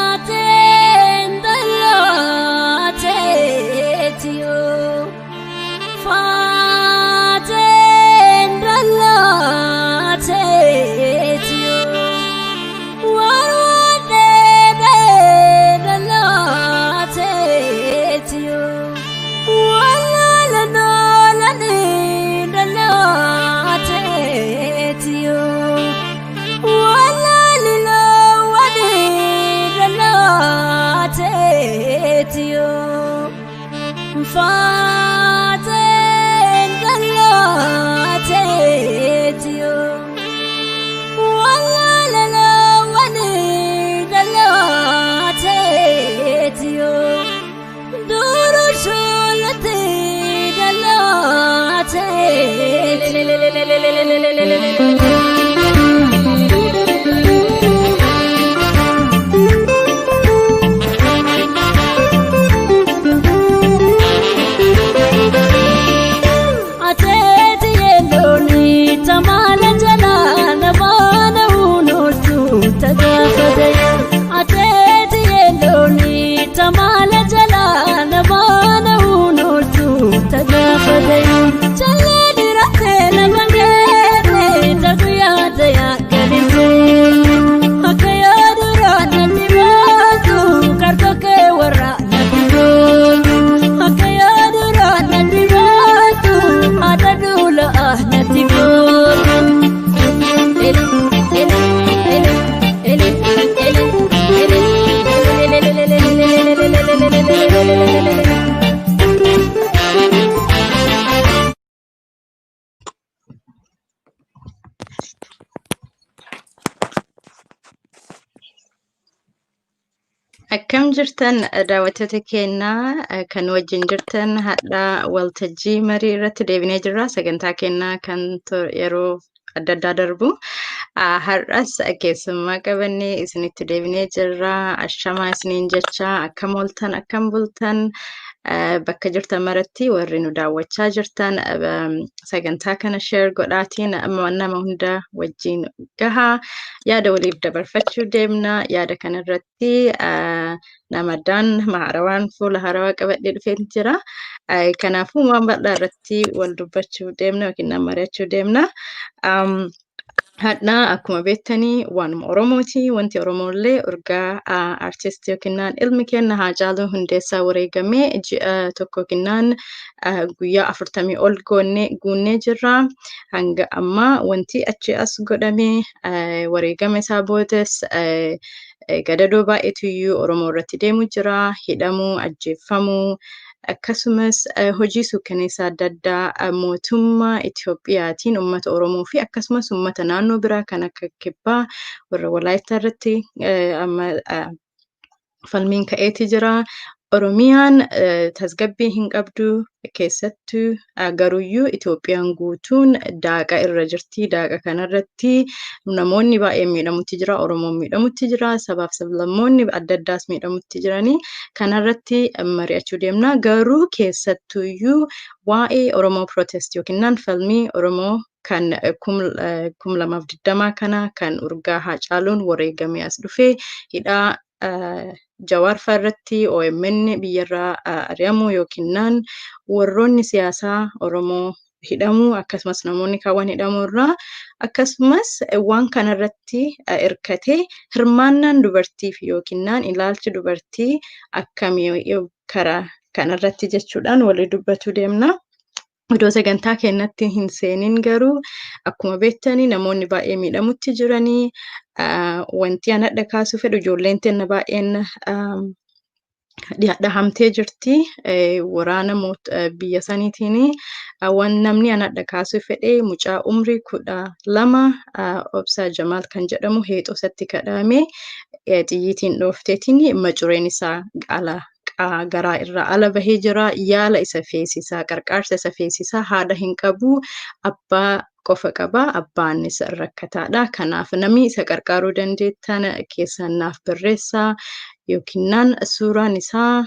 Faten dalatetio, faten dalatetio, warwade dalatetio, walala nolani dalatetio. Faten dalatetio, walala wani dalatetio, duru shulati dalatetio. Akkam jirtan daawwattoota keenyaa kan wajjin jirtan hadhaa waltajjii marii irratti deebinee jirra. Sagantaa keenyaa kan yeroo adda addaa darbu. Har'as keessummaa qabannee isinitti deebinee jirra. Ashamaa isiniin jecha akkam ooltan akkam bultan bakka jirtan maratti warri nu daawwachaa jirtan sagantaa kana share godhaatiin nama hunda wajjin gahaa. Yaada waliif dabarfachuu deemna. Yaada kanarratti namadaan haarawaan fuula haarawaa qabadhee dhufee jira. Kanaafuu waan bal'aa irratti wal dubbachuu deemna yookiin mari'achuu deemna. Hadhaa akkuma beektanii waanuma Oromooti. Wanti Oromoollee urgaa artistii yookiin ilmi keenya Haacaaluu Hundeessaa wareegamee ji'a tokko yookiin guyyaa 40 ol guunnee jirra. Hanga ammaa wanti achi as godhamee wareegama isaa boodas gadadoo baay'eetu iyyuu Oromoo irratti deemu jira. Hidhamuu, ajjeeffamuu akkasumas hojii suukkanneessaa adda addaa mootummaa Itoophiyaatiin uummata Oromoo fi akkasumas uummata naannoo biraa kan akka Kibbaa warra Walaayittaa irratti falmiin ka'eeti jira. Oromiyaan tasgabbii hin qabdu keessattuu garuuyyuu Itoophiyaan guutuun daaqa irra jirti. Daaqa kanarratti namoonni baay'een miidhamutti jira. Oromoon miidhamutti jira. Sabaaf sablammoonni adda addaas miidhamutti jiranii. Kanarratti mari'achuu deemna. Garuu keessattuuyyuu waa'ee Oromoo Protest yookiin falmii Oromoo kan 2020 kana kan urgaa Haacaaluun wareegamee as dhufee hidhaa Jawaar irratti OMN biyyarraa ari'amuu yookiin warroonni siyaasaa Oromoo hidhamuu akkasumas namoonni kaawwan hidhamuu irraa akkasumas waan kanarratti hirkatee hirmaannaan dubartiif yookiin ilaalchi dubartii akkamii karaa kanarratti jechuudhaan walii dubbachuu deemna. Iddoo sagantaa keenyatti hin seenin garuu akkuma beektanii namoonni baay'ee miidhamutti jiranii. Wanti an adda kaasuu fedhu ijoolleen teenya baay'een dhahamtee jirti. Waraana biyya saniitiin namni an adda kaasuu fedhe mucaa umrii 12 Obsaa Jamaal kan jedhamu heexoosatti kadhamee xiyyiitiin dhoofteetiin macureen isaa garaa irraa ala bahee jira. Yaala isa feesisaa, qarqaarsa isa feesisaa haadha hin qabu, abbaa qofa qaba. Abbaanis rakkataadha. Kanaaf namni isa qarqaaruu dandeettan keessan naaf barreessaa. Yookinnaan suuraan isaa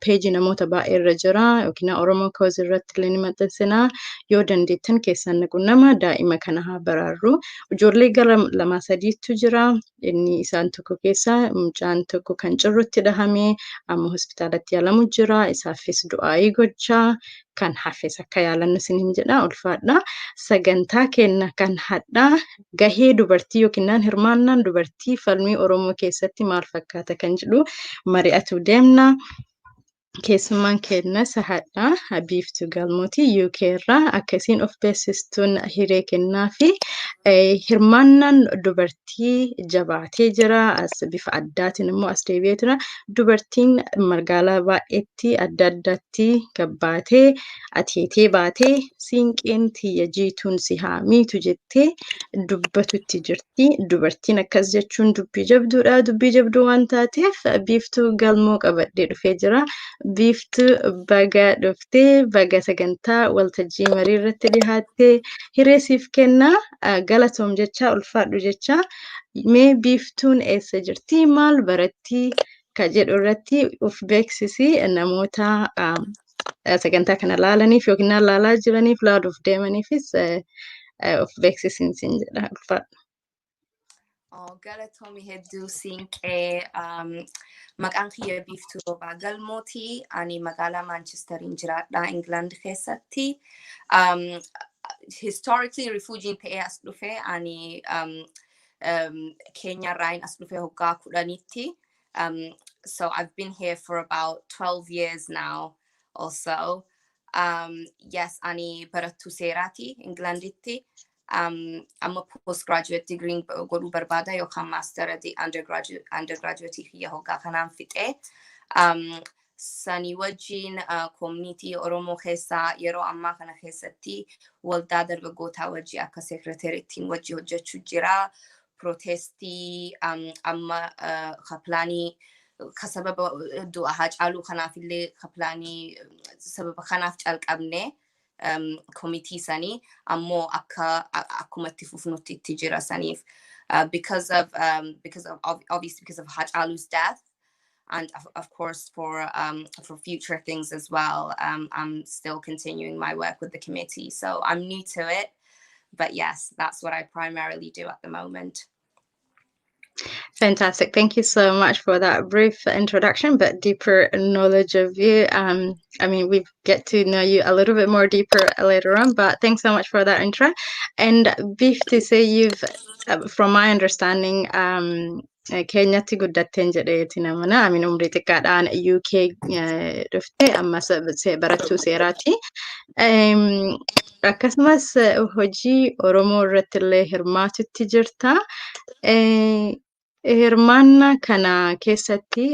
peejii namoota baay'ee irra jira. Yookinnaan Oromoo Cause irratti illee ni maxxansinaa. Yoo dandeettan keessan qunnama daa'ima kana haa baraarru. Ijoollee gara 2-3tu jira. Inni isaan tokko keessa mucaan tokko kan cirrutti dhahamee amma hospitaalatti yaalamu jira. Isaafis du'aayii gochaa. Kan hafes akka yaalannu isiniin jedha ulfaadha. Sagantaa keenya kan hadhaa gahee dubartii yookiin hirmaannaan dubartii falmii Oromoo keessatti maal fakkaata kan jedhu mari'atu deemna. Keessummaan keenyas hadhaa Biiftuu Galmooti UK irraa akkasiin of beeksistuun hiree kennaa fi hirmaannaan dubartii jabaatee jira. As bifa addaatiin immoo as deebi'ee jira. Dubartiin magaalaa baay'eetti adda addaatti gabbaatee atiitee baatee siinqeen tiyya jiituun si haamiitu jettee dubbatutti jirti. Dubartiin akkas jechuun dubbii jabduudha. Dubbii jabduu waan taateef Biiftuu Galmoo qabadhee dhufee jira. Biiftuu baga dhuftee baga sagantaa waltajjii marii irratti dhihaattee hiree siif kennaa. Galatoom jecha ulfaadhu jecha mee Biiftuun eessa jirti maal baratti ka jedhu irratti of beeksisi namoota sagantaa kana laalaniif yookiin laalaa jiraniif laaluuf deemaniifis of beeksisin sin jedha ulfaadhu. Galatoomii hedduu siinqee maqaan kiyya Biiftuu Galmooti. Ani magaalaa Manchesteriin jiraadha England keessatti. Historically refugee'n ta'ee as dhufe ani Kenya irraa as dhufe hoggaa 10tti. So I've been here for about 12 years now or so. Yes, ani barattuu seeraati Englanditti. I'm a postgraduate degree godhuu barbaada yookaan master undergraduate kiyya hoggaa kanaan fixee. Sanii wajjin community Oromoo keessaa yeroo ammaa kana keessatti waldaa dargaggootaa wajjii akka sekreteerittiin wajjii hojjechuu jira. Protestii amma kaplaanii sababa du'a Haacaaluu kanaaf illee kaplaanii sababa kanaaf calqabne committee sanii ammoo akkuma itti fufnutti itti jira saniif because of obviously because of Haacaaluu's death. And of course, for future things as well, I'm still continuing my work with the committee. So I'm new to it, but yes, that's what I primarily do at the moment. Fantastic. Thank you so much for that brief introduction, but deeper knowledge of you. I mean, we get to know you a little bit more deeper later on, but thanks so much for that intro. And Beef, to say you've, from my understanding, Keenyatti guddatteen jedheeti namana. I mean, umrii xiqqaadhaan UK dhufte ammas barattuu seeraati. Akkasumas hojii Oromoo irratti illee hirmaatutti jirta. Hirmaannaa kana keessatti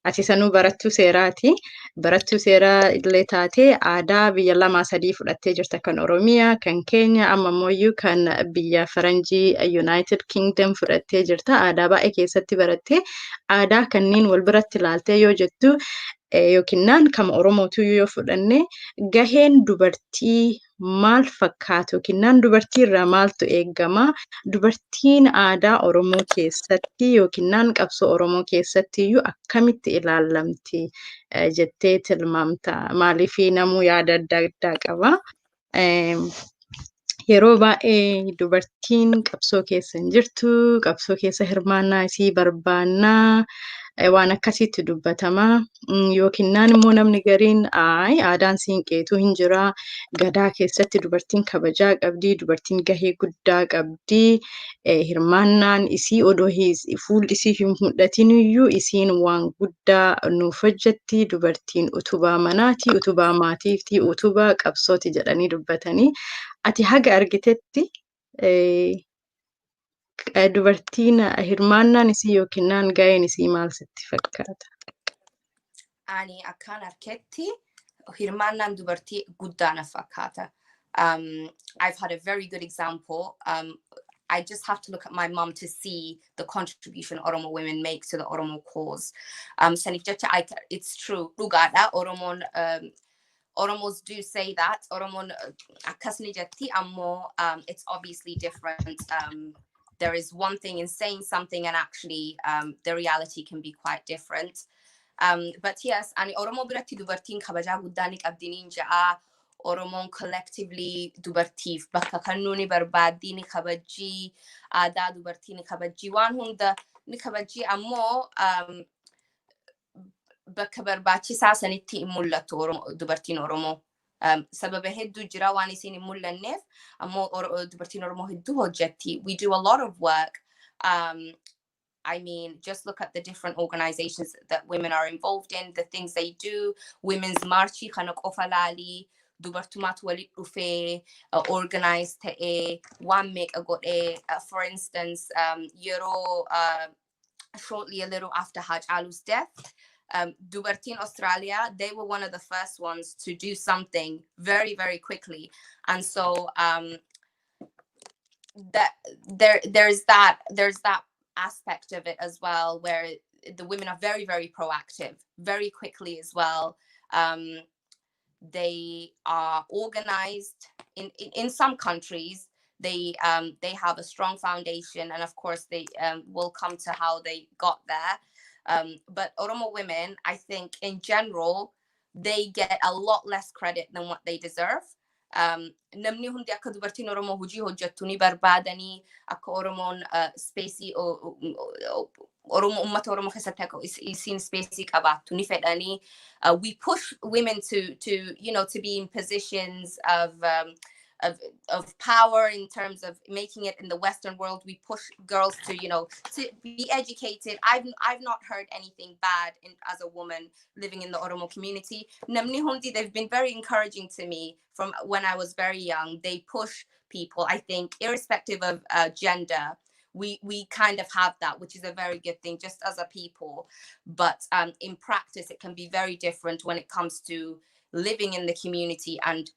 ati sanuu barattuu seeraati. Barattuu seeraa illee taatee aadaa biyya 2-3 fudhattee jirta, kan Oromiyaa, kan Keenya, amma immoo kan biyya Faranjii United Kingdom fudhattee jirta. Aadaa baay'ee keessatti barattee aadaa kanneen wal biratti ilaaltee yoo jettu yookinnaan kama Oromootu yoo fudhanne gaheen dubartii maal fakkaatu yookinnaan dubartii irraa maaltu eegama? Dubartiin aadaa Oromoo keessatti yookinnaan qabsoo Oromoo keessatti iyyuu akkamitti ilaalamti jettee tilmaamta? Maaliif namuu yaada adda addaa qaba. Yeroo baay'ee dubartiin qabsoo keessa hin jirtu, qabsoo keessa hirmaannaa isii barbaannaa waan akkasitti dubbatama. Yookinnaan immoo namni gariin aadaan siinqeetu hin jira. Gadaa keessatti dubartiin kabajaa qabdi, dubartiin gahee guddaa qabdi. Hirmaannaan isii odoo fuulli isii hin mul'atin iyyuu isiin waan guddaa nuuf hojjetti. Dubartiin utubaa manaati, utubaa maatiifi utubaa qabsooti jedhanii dubbatanii. Ati haga argitetti dubartiin hirmaannaan isii yookinnaan gaheen isii maal sitti fakkaata? Ani akkaan arketti hirmaannaan dubartii guddaa na fakkaata. I've had a very good example. I just have to look at my mom to see the contribution Oromo women make to the Oromo cause. Sanif jecha it's true. Dhugaadha Oromoon Oromos do say that. Oromon akkasni jetti ammo it's obviously different. There is one thing in saying something and actually the reality can be quite different. But yes, ani Oromo biratti dubartiin kabajaa guddaa ni qabdi niin ja'a. Oromon collectively dubartiif bakka kannuu ni barbaaddi ni kabajjii aadaa dubartii ni kabajjii waan hunda ni kabajjii ammoo bakka barbaachisaa sanitti hin mul'attu dubartiin Oromoo. Sababa hedduu jira waan isin hin mul'anneef ammoo dubartiin Oromoo hedduu hojjetti. We do a lot of work. I mean, just look at the different organizations that women are involved in, the things they do. Women's Marchi, kana qofa laali, dubartumaatu walit dhufee, organized ta'ee, waan meeqa godhee. For instance, shortly a little after Hajalu's death, dubartiin Australia, they were one of the first ones to do something very, very quickly. And so that there's that aspect of it as well, where the women are very, very proactive, very quickly as well. They are organized in some countries. They have a strong foundation, and of course they will come to how they got there. But Oromo women, I think in general, they get a lot less credit than what they deserve. Namni hundi akka dubartiin Oromoo hojii hojjettu ni barbaadanii akka Oromoon space Oromoo ummata Oromoo keessatti akka isin space qabaattu ni fedhanii. We push women to be in positions of power in terms of making it in the Western world. We push girls to be educated. I've not heard anything bad as a woman living in the Oromo community. Namni hundi, they've been very encouraging to me from when I was very young. They push people, I think, irrespective of gender. We kind of have that, which is a very good thing just as a people. But in practice, it can be very different when it comes to living in the community and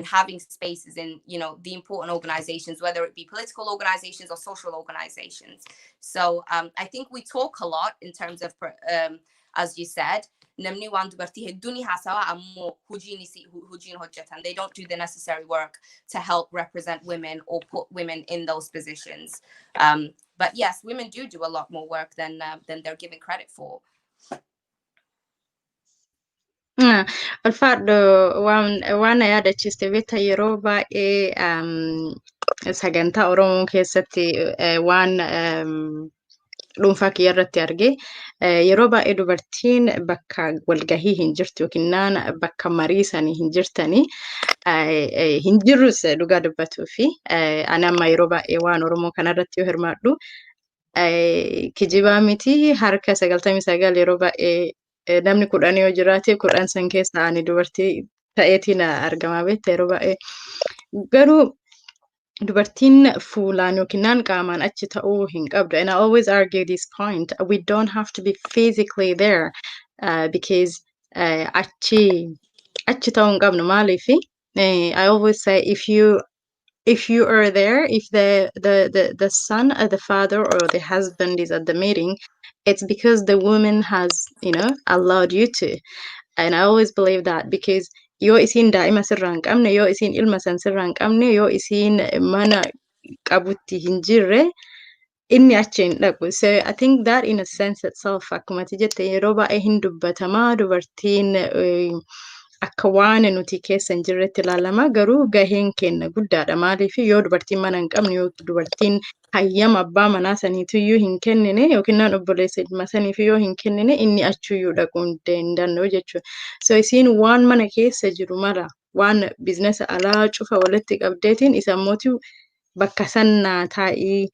having spaces in the important organizations, whether it be political organizations or social organizations. So I think we talk a lot in terms of as you said, namni waan dubartii hedduu ni haasawa ammoo hojiin hojjetan. They don't do the necessary work to help represent women or put women in those positions. But yes, women do a lot more work than they're given credit for. Ulfaadho waan yaadachiiste beektaa yeroo baay'ee sagantaa Oromoo keessatti waan dhuunfaa kiyya irratti arge yeroo baay'ee dubartiin bakka walgahii hin jirtu yookiin bakka marii sanii hin jirtanii hin jirrus dhugaa dubbatuu fi ani amma yeroo baay'ee waan Oromoo kanarratti yoo hirmaadhu kijibaa miti harka 99 yeroo baay'ee namni 10 yoo jiraate 10 san keessa ani dubartii ta'eetiin argamaa beektaa yeroo baay'ee garuu dubartiin fuulaan yookiin qaamaan achi ta'uu hin qabdu. And I always argue this point. We don't have to be physically there because achi ta'uu hin qabnu maaliifi I always say if you are there, if the son or the father or the husband is at the meeting, it's because the woman has allowed you to. And I always believe that because yoo isin daa'ima sirraa hin qabne, yoo isin ilma san sirraa hin qabne, yoo isin mana qabutti hin jirre inni achi hin dhaqu. So I think that in a sense itself akkuma ati jette yeroo baay'ee hin dubbatamaa dubartiin akka waan nuti keessa hin jirretti ilaalama garuu gaheen keenya guddaadha maaliif yoo dubartiin mana hin qabne yoo dubartiin hayyama abbaa manaa saniitiyyuu hin kennine yookiin obboleessa ilma saniif yoo hin kennine inni achiyyuu dhaquu hin danda'u jechuudha. So isiin waan mana keessa jiru mara waan biizinasa alaa cufa walitti qabdeetiin isa mootii bakka sannaa taa'ii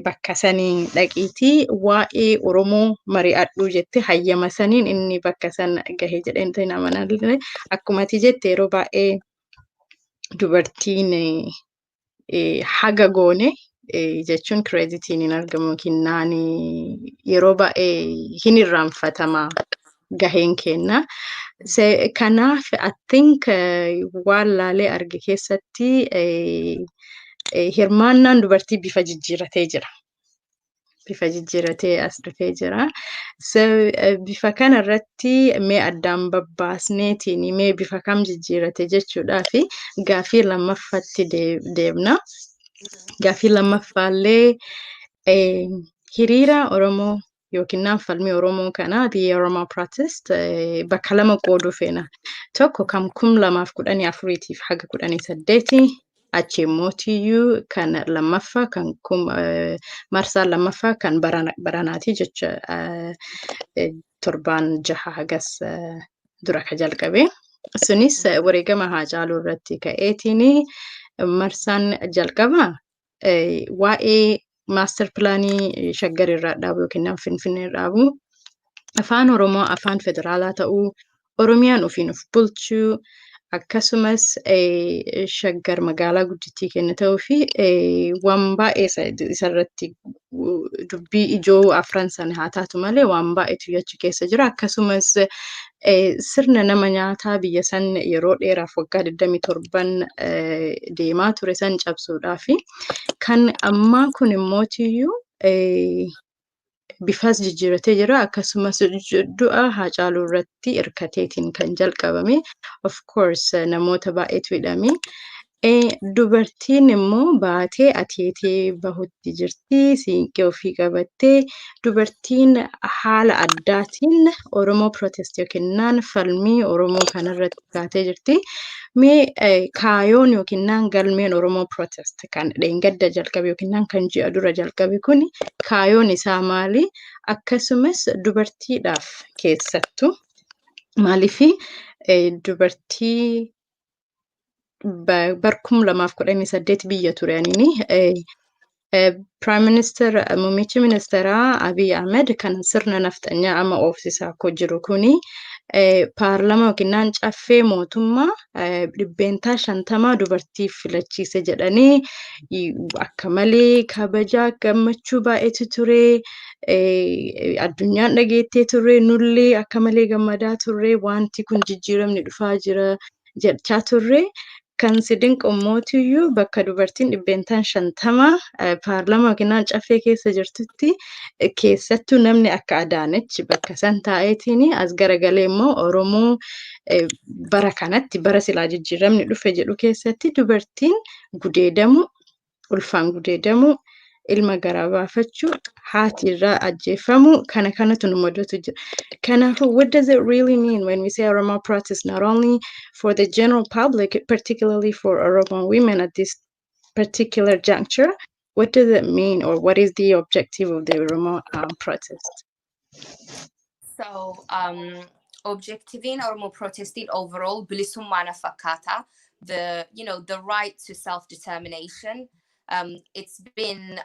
bakka sanii dhaqiitii waa'ee Oromoo mari'adhuu jette hayyama saniin inni bakka san gahee jedheen ta'in amanallee akkuma ati jette yeroo baay'ee dubartiin haga goone jechuun kireeditiin hin argamu yookiin yeroo baay'ee hin irraanfatama gaheen kenna. Kanaaf I think waan laalee arge keessatti hirmaannaan dubartii bifa jijjiiratee jira. Bifa jijjiiratee as dhufee jira. So bifa kana irratti mee addaan babbaasneetiin mee bifa kam jijjiirate jechuudhaa fi gaafii lammaffaatti deemna. Gaafii lammaffaallee hiriira Oromoo yookiin falmii Oromoo kanaa biyya Oromoo Protest bakka lama qooduu feena. Tokko kan 2014 haga 18 achi immoo kan lammaffaa kan marsaa lammaffaa kan baranaati jecha torbaan 6 hagas dura ka jalqabe. Sunis wareegama Haacaaluu irratti ka'eetiin marsaan jalqabaa waa'ee maaster pilaanii shaggar irraa dhaabu yookiin finfinnee dhaabu afaan Oromoo afaan federaalaa ta'uu Oromiyaan ofiin of bulchuu akkasumas shaggar magaalaa guddittii kenna ta'uu fi waan baay'ee isarratti dubbii ijoo afran sana haa taatu malee waan baay'eetu achi keessa jira. Akkasumas sirna nama nyaataa biyya san yeroo dheeraaf waggaa 27 deemaa ture san cabsuudhaa fi kan ammaa kun immootiyyuu bifas jijjiiratee jira. Akkasumas du'a Haacaaluu irratti hirkateetiin kan jalqabame. Of course namoota baay'eetu hidhame. Dubartiin immoo baatee atiitee bahutti jirti. Siinqee ofii qabattee dubartiin haala addaatiin Oromoo Protest yookiin falmii Oromoo kanarratti kaatee jirti. Mee kaayoon yookiin galmeen Oromoo Protest kan dheengadda jalqabe yookiin kan ji'a dura jalqabe kun kaayoon isaa maali? Akkasumas dubartiidhaaf keessattuu maaliifi dubartii barkum 2018 biyya turaniini Prime Minister Muummichi Ministeeraa Abiy Ahmed kan sirna nafxanyaa amma oofsisaa akka jiru kuni paarlama yookiin caffee mootummaa dhibbeentaa 50 dubartiif filachiise jedhanii akka malee kabajaa gammachuu baay'eetu ture. Addunyaan dhageettee ture nullee akka malee gammadaa ture wanti kun jijjiiramni dhufaa jira jechaa turre. Kan si dinqu immootiyyuu bakka dubartiin dhibbeentaan 50 paarlama yookiin caffee keessa jirtutti keessattuu namni akka Adaanech bakka san taa'eetiin as garagalee immoo Oromoo bara kanatti bara silaa jijjiiramni dhufe jedhu keessatti dubartiin gudeedamu ulfaan gudeedamu ilma garaa baafachuu haati irraa ajjeefamu kanatu nu mudatu jira. Kanaafuu what does it really mean when we say Oromo Protest, not only for the general public, particularly for Oromo women at this particular juncture? What does it mean, or what is the objective of the Oromo protest? So, objectivin Oromo protested overall, bilisummaa fakkaata, the right to self-determination. It's been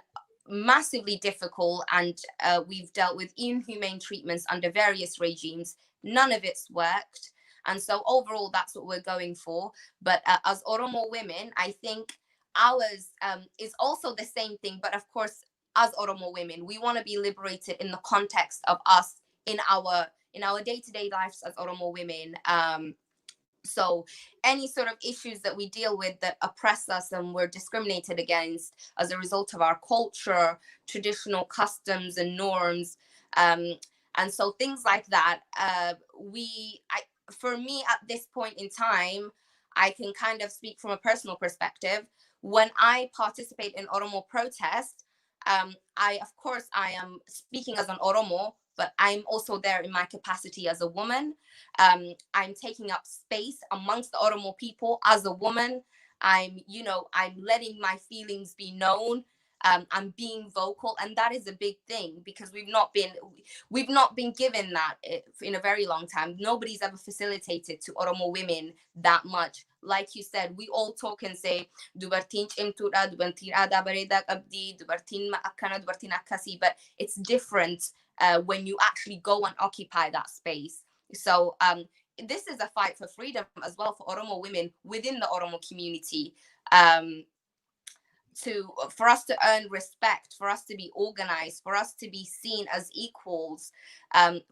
massively difficult, and we've dealt with inhumane treatments under various regimes. None of it's worked. And so overall, that's what we're going for. But as Oromo women, I think ours is also the same thing. But of course, as Oromo women, we want to be liberated in the context of us in our day-to-day lives as Oromo women. So any sort of issues that we deal with that oppress us and we're discriminated against as a result of our culture, traditional customs and norms, and so things like that, for me at this point in time, I can kind of speak from a personal perspective. When I participate in Oromo protest, of course I am speaking as an Oromo, but I'm also there in my capacity as a woman. I'm taking up space amongst the Oromo people as a woman. I'm letting my feelings be known. I'm being vocal, and that is a big thing because we've not been given that in a very long time. Nobody's ever facilitated to Oromo women that much. Like you said, we all talk and say dubartiin cimtuudha, dubartiin aadaa bareedaa qabdi, dubartiin akkana, dubartiin akkasi, but it's different when you actually go and occupy that space. So this is a fight for freedom as well for Oromo women within the Oromo community. For us to earn respect, for us to be organized, for us to be seen as equals,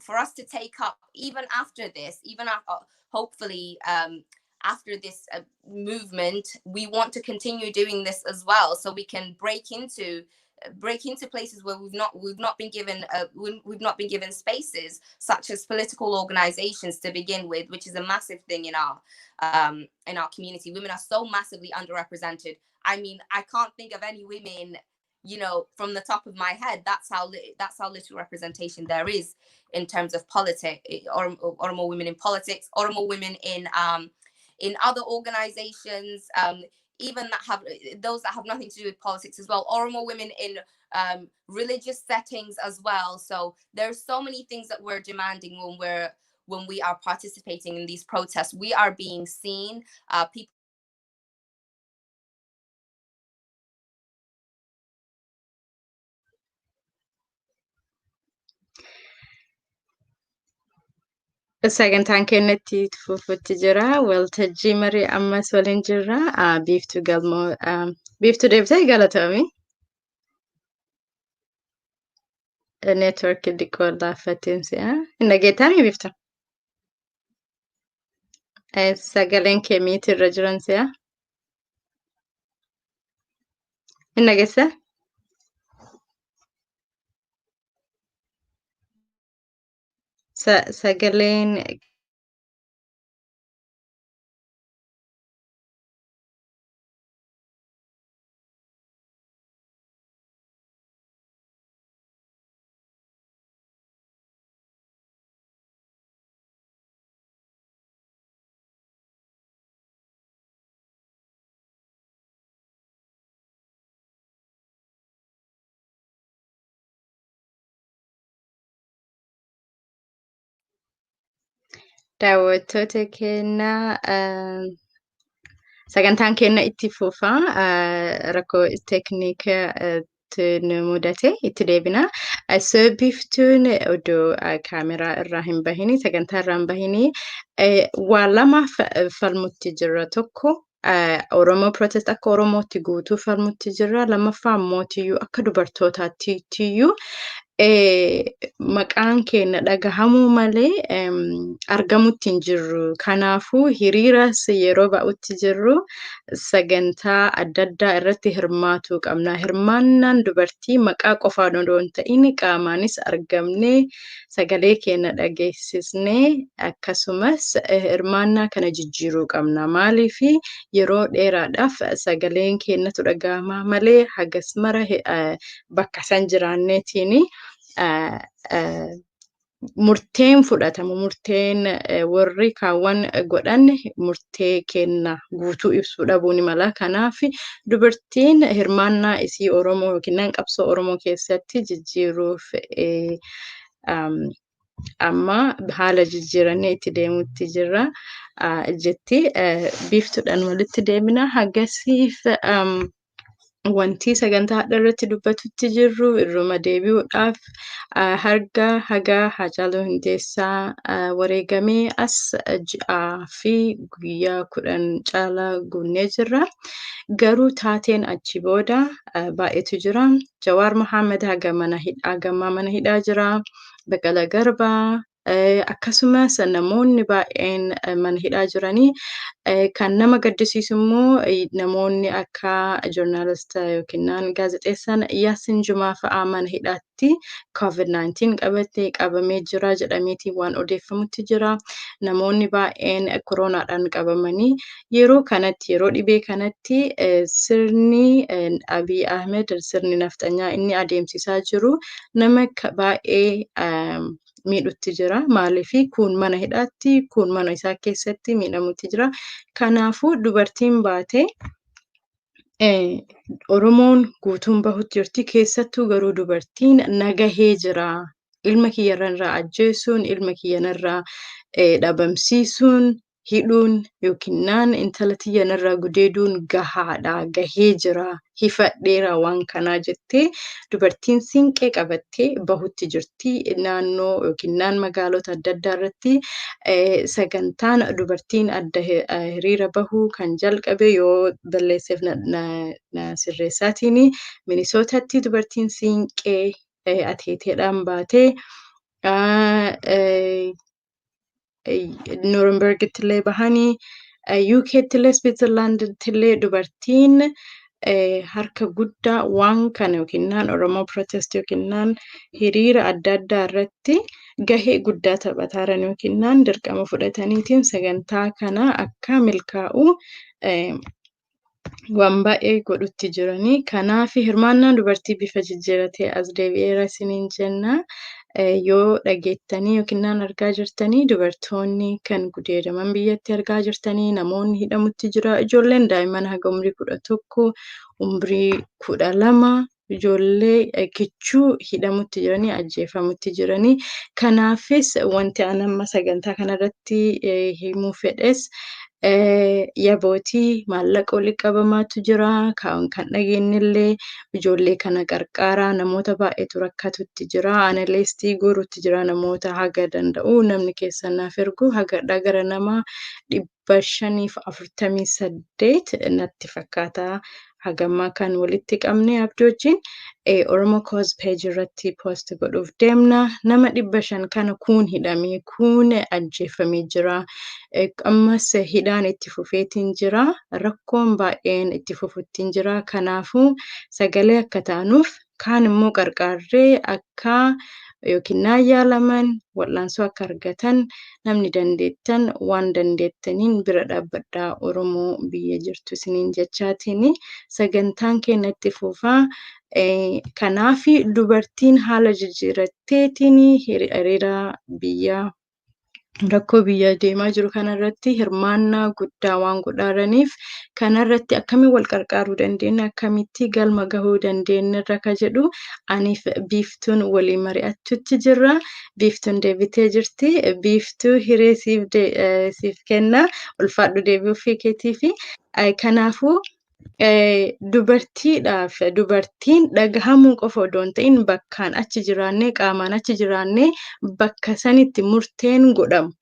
for us to take up, even after this, hopefully after this movement, we want to continue doing this as well, so we can break into break into places where we've not been given we've not been given spaces, such as political organizations to begin with, which is a massive thing in our community. Women are so massively underrepresented. I mean, I can't think of any women, you know, from the top of my head. That's how little representation there is in terms of politics. Oromo women in politics, Oromo women in other organizations, even that have those that have nothing to do with politics as well. Oromo women in religious settings as well. So there's so many things that we're demanding when we are participating in these protests. We are being seen. People. Sagantaan keenyatti fufuutti jira. Waltajjii marii ammas waliin jirra. Biiftuu galmoo biiftuu deebitee galatoomii. Neetworkii xiqqoo laaffatiin si'a. Hin dhageettamii biiftuu? Sagaleen kee miitii irra jiran si'a. Hin dhageessaa? Sagaleen daawwattoota keenyaa sagantaan keenya itti fufaa. Rakkoo teeknikaa nu mudate itti deebina. Biiftuun odoo kaameraa irraa hin bahini, sagantaa irraa hin bahini, waan lama falmutti jirra. Tokko Oromoo protest akka Oromootti guutuu falmutti jirra. Lammaffaa ammootiyyuu akka dubartootaattiyyuu maqaan keenya dhagahamuu malee argamutti hin jirru. Kanaafuu hiriiras yeroo ba'utti jirru sagantaa adda addaa irratti hirmaatuu qabna. Hirmaannaan dubartii maqaa qofaan odoo hin ta'in qaamaanis argamnee sagalee keenya dhageessisnee akkasumas hirmaannaa kana jijjiiruu qabna. Maaliif yeroo dheeraadhaaf sagaleen keenyatu dhagahama malee hagas mara bakka san jiraanneetiin murteen fudhatamu. Murteen warri kaawwan godhan murtee kenna guutuu ibsuu dhabuu ni mala. Kanaaf dubartiin hirmaannaa isii Oromoo yookiin qabsoo Oromoo keessatti jijjiiruuf amma haala jijjiirannee itti deemuutti jirra jetti. Biiftuudhaan walitti deemina. Hagasiif wanti sagantaa irratti dubbatutti jirru irruma deebi'uudhaaf haga Haacaaluu Hundeessaa wareegamee as ji'aa fi guyyaa 10 caalaa guunnee jirra. Garuu taateen achi booda baay'eetu jira. Jawaar Mohaammed hagammaa mana hidhaa jira. Baqqalaa Garbaa akkasumas namoonni baay'een mana hidhaa jiranii. Kan nama gaddisiisu immoo namoonni akka joornaalistaa yookiin gaazexeessaan Yaasin Jumaa fa'aa mana hidhaatti COVID-19 qabamee jira jedhameetii waan odeeffamutti jira. Namoonni baay'een koronaadhaan qabamanii yeroo dhibee kanatti sirni Abiy Ahmed sirni nafxanyaa inni adeemsisaa jiru nama baay'ee miidhutti jira. Maaliif kun mana hidhaatti, kun mana isaa keessatti miidhamutti jira. Kanaafuu dubartiin baatee Oromoon guutuun bahutti jirti. Keessattuu garuu dubartiin nagahee jira. Ilma kiyyarraa ajjeesuun, ilma kiyyarraa dhabamsiisuun, hidhuun yookiin intala tiyyanarraa gudeeduun gahaadha. Gahee jira. Hifadheera waan kanaa jettee dubartiin siinqee qabattee bahutti jirti. Naannoo yookiin magaalota adda addaa irratti sagantaan dubartiin adda hiriira bahuu kan jalqabe yoo balleesseef na sirreessaatiin Minisootatti dubartiin siinqee ateeteedhaan baatee Noornbergitti illee bahanii UK'tti illee Switzerlandtti illee dubartiin harka guddaa waan kana yookiinnaan Oromoo Protest yookiinnaan hiriira adda addaa irratti gahee guddaa taphataaran yookiinnaan dirqama fudhataniitiin sagantaa kana akka milkaa'u waan baay'ee godhutti jiranii. Kanaaf hirmaannaan dubartii bifa jijjiiratee as deebi'eera isiniin jenna. Yoo dhageettanii yookiinnaan argaa jirtanii dubartoonni kan gudeedaman biyyatti argaa jirtanii, namoonni hidhamutti jira, ijoolleen daa'imman haga umrii 11, umrii 12 ijoollee kichuu hidhamutti jiranii, ajjeefamutti jiranii. Kanaafis wanti ani amma sagantaa kanarratti himuu fedhes yabootii maallaqa walitti qabamaatu jira. Kan dhageenyillee ijoollee kana qarqaaraa namoota baay'eetu rakkatutti jira. Analeestii goruutti jira namoota haga danda'u namni keessan naaf ergu hagadhaa gara nama 548 natti fakkaata. Hagammaa kan walitti qabne abdii wajjin Oromo Cause Page irratti post godhuuf deemna. Nama 500 kana kuun hidhamee kuun ajjeefamee jira. Ammas hidhaan itti fufeetiin jira. Rakkoon baay'een itti fufuttiin jira. Kanaafuu sagalee akka taanuuf kaan immoo qarqaarree akka yookiin yaalaman wal'aansoo akka argatan namni dandeettan waan dandeettaniin bira dhaabbadhaa Oromoo biyya jirtu isiniin jechaatiin sagantaan keenya itti fufaa. Kanaaf dubartiin haala jijjiiratteetiin hiriira biyyaa rakkoo biyya deemaa jiru kanarratti hirmaannaa guddaa waan godhaaraniif kanarratti akkamiin wal qarqaaruu dandeenya, akkamitti galma gahuu dandeenya irra ka jedhu aniif biiftuun walii mari'achuutti jirra. Biiftuun deebitee jirti. Biiftuu hiree siif kenna. Ulfaadhu deebi'uu fi keetiifi. Kanaafuu dubartiin dhagahamuu qofa odoo hin ta'in bakkaan achi jiraannee qaamaan achi jiraannee bakka sanitti murteen godhamu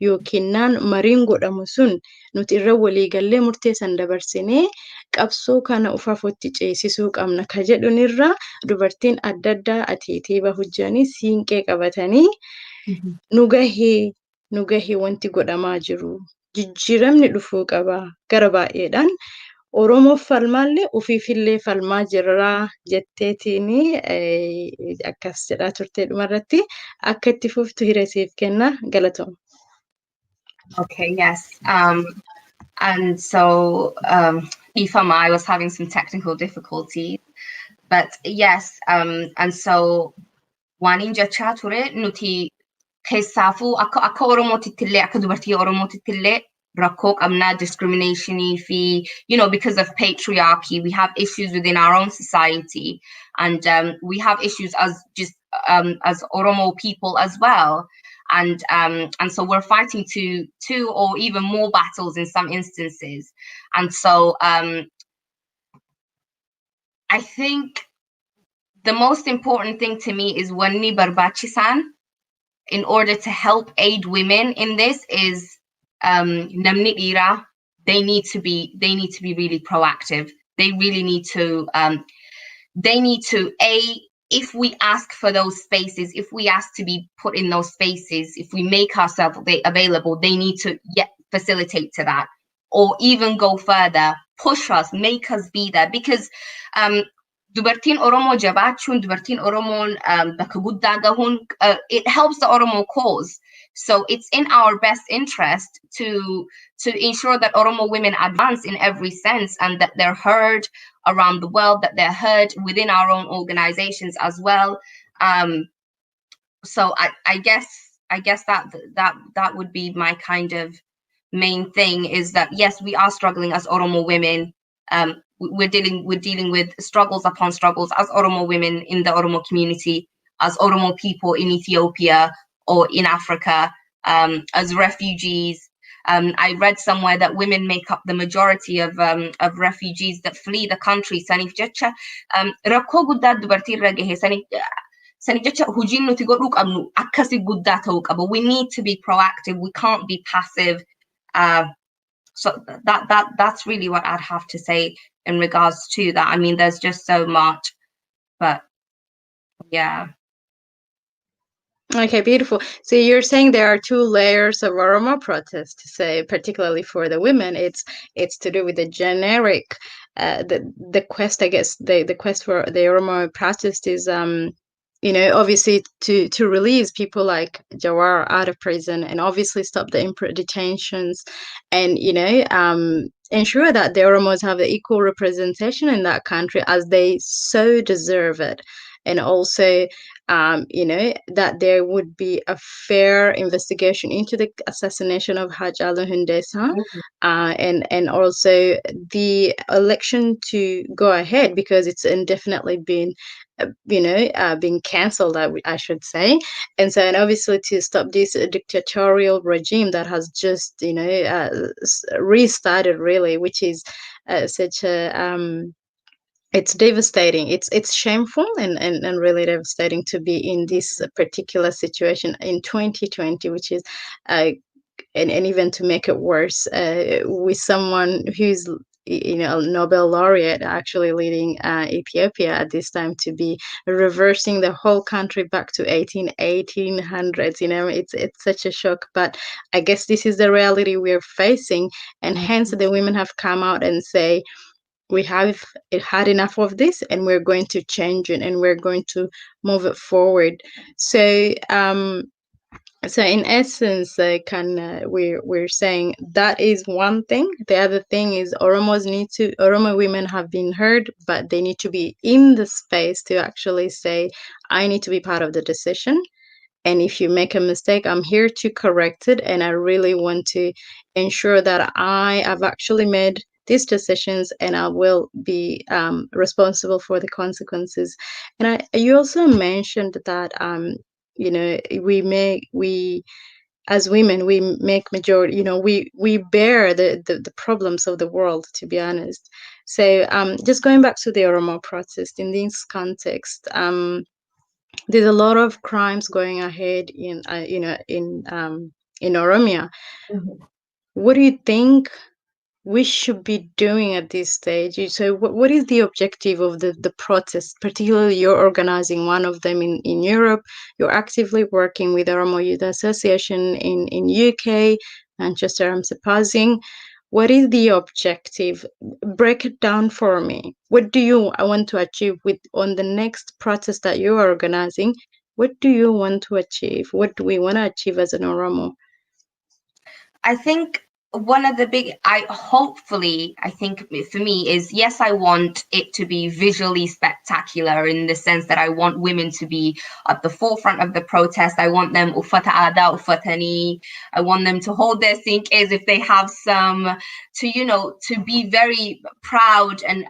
yookiinnaan mariin godhamu sun nuti irra waliigallee murtee san dabarsinee qabsoo kana ufafootti ceesisuu qabna ka jedhunirra dubartiin adda addaa atiitee bahujjanii siinqee qabatanii nu gahee wanti godhamaa jiru jijjiiramni dhufuu qaba gara baay'eedhaan. Oromoof falmaallee ofiifillee falmaa jirraa jetteetiin akkas jedhaa turtee dhumarratti akka itti fuftu hiree siif kenna galatooma. Okay, yes. And so Ifama, I was having some technical difficulties, but yes, and so waan jechaa ture nuti keessaafuu akka Oromootiittillee akka dubartii Oromootiittillee rakkoo qabnaa discriminationii fi, because of patriarchy, we have issues within our own society, and we have issues as Oromo people as well. And so we're fighting two or even more battles in some instances. And so I think the most important thing to me is wanni barbachisan in order to help aid women in this is namni dhiiraa, they need to be really proactive. They really need to if we ask for those spaces, if we ask to be put in those spaces, if we make ourselves available, they need to facilitate to that, or even go further, push us, make us be there, because dubartiin Oromoo jabaachuun, dubartiin Oromoon bakka guddaa gahuun, it helps the Oromo cause. So it's in our best interest to ensure that Oromo women advance in every sense, and that they're heard around the world, that they're heard within our own organizations as well. So I guess that would be my kind of main thing, is that yes, we are struggling as Oromo women. We're dealing with struggles upon struggles as Oromo women in the Oromo community, as Oromo people in Ethiopia or in Africa, as refugees. I read somewhere that women make up the majority of refugees that flee the country. Sanif jecha rakkoo guddaa dubartiirra gahe sanif jecha hojiin nuti godhuu qabnu akkasi guddaa ta'uu qaba. We need to be proactive. We can't be passive. So that's really what I'd have to say in regards to that. I mean, there's just so much, but yeah. Okay, beautiful. So you're saying there are two layers of Oromo protest, say particularly for the women. It's to do with the generic, the quest. I guess the quest for the Oromo protest is obviously to release people like Jawar out of prison, and obviously stop the detentions, and ensure that the Oromos have the equal representation in that country as they so deserve it, and also that there would be a fair investigation into the assassination of Haj Ali Hundesa, and also the election to go ahead because it's indefinitely been, being cancelled, I should say. And obviously to stop this dictatorial regime that has just, restarted really, which is such a it's devastating. It's shameful and really devastating to be in this particular situation in 2020, which is and even to make it worse, with someone who's a Nobel laureate actually leading Ethiopia at this time, to be reversing the whole country back to 1800s. It's such a shock, but I guess this is the reality we're facing, and hence the women have come out and say, we have had enough of this, and we're going to change it, and we're going to move it forward. So in essence, we're saying that is one thing. The other thing is Oromo women have been heard, but they need to be in the space to actually say, I need to be part of the decision, and if you make a mistake, I'm here to correct it. And I really want to ensure that I have actually made these decisions, and I will be responsible for the consequences. And you also mentioned that we as women, we make majority. We bear the problems of the world. To be honest, so just going back to the Oromo protest in this context. There's a lot of crimes going ahead in Oromia. What do you think we should be doing at this stage? So what is the objective of the protest? Particularly, you're organizing one of them in Europe. You're actively working with Oromo Youth Association in UK, Manchester, I'm supposing. What is the objective? Break it down for me. What do you want to achieve on the next protest that you are organizing? What do you want to achieve? What do we want to achieve as an Oromo? I think one of the big, I think for me is, yes, I want it to be visually spectacular, in the sense that I want women to be at the forefront of the protest. I want them ufata ada, ufatani. I want them to hold their sinkes if they have some, to be very proud and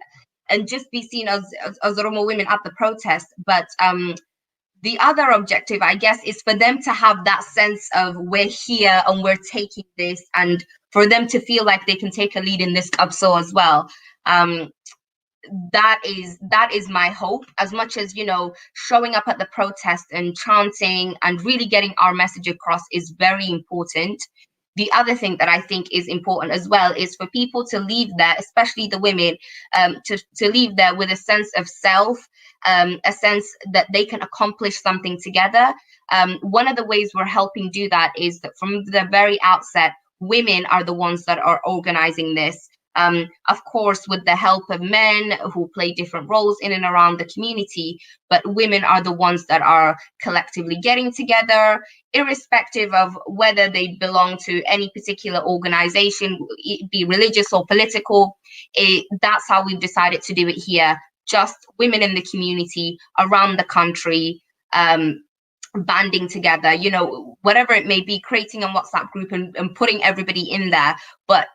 just be seen as Oromo women at the protest. But the other objective, I guess, is for them to have that sense of, we're here and we're taking this, and for them to feel like they can take a lead in this kapso as well. That is my hope. As much as, showing up at the protest and chanting and really getting our message across is very important. The other thing that I think is important as well is for people to leave there, especially the women, to leave there with a sense of self, a sense that they can accomplish something together. One of the ways we're helping do that is that from the very outset, women are the ones that are organizing this. Of course, with the help of men who play different roles in and around the community, but women are the ones that are collectively getting together, irrespective of whether they belong to any particular organization, be religious or political. That's how we've decided to do it here. Just women in the community around the country, banding together, whatever it may be, creating a WhatsApp group and putting everybody in there. But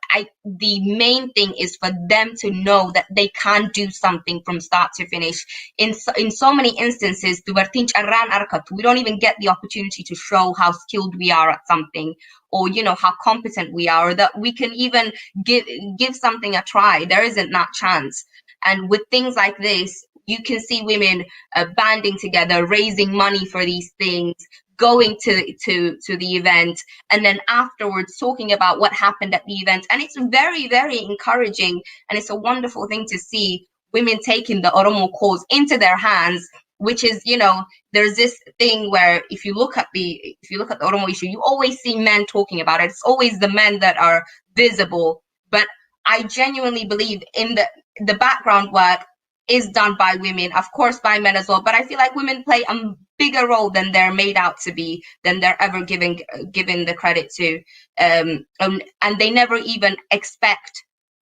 the main thing is for them to know that they can do something from start to finish. In so many instances, we don't even get the opportunity to show how skilled we are at something, or how competent we are, or that we can even give something a try. There isn't that chance. And with things like this, you can see women banding together, raising money for these things, going to the event, and then afterwards talking about what happened at the event. And it's very, very encouraging, and it's a wonderful thing to see women taking the Oromo cause into their hands which is, you know, there's this thing where if you look at the Oromo issue, you always see men talking about it. It's always the men that are visible. But I genuinely believe in the background work is done by women, of course by men as well, but I feel like women play a bigger role than they're made out to be, than they're ever given the credit to, and they never even expect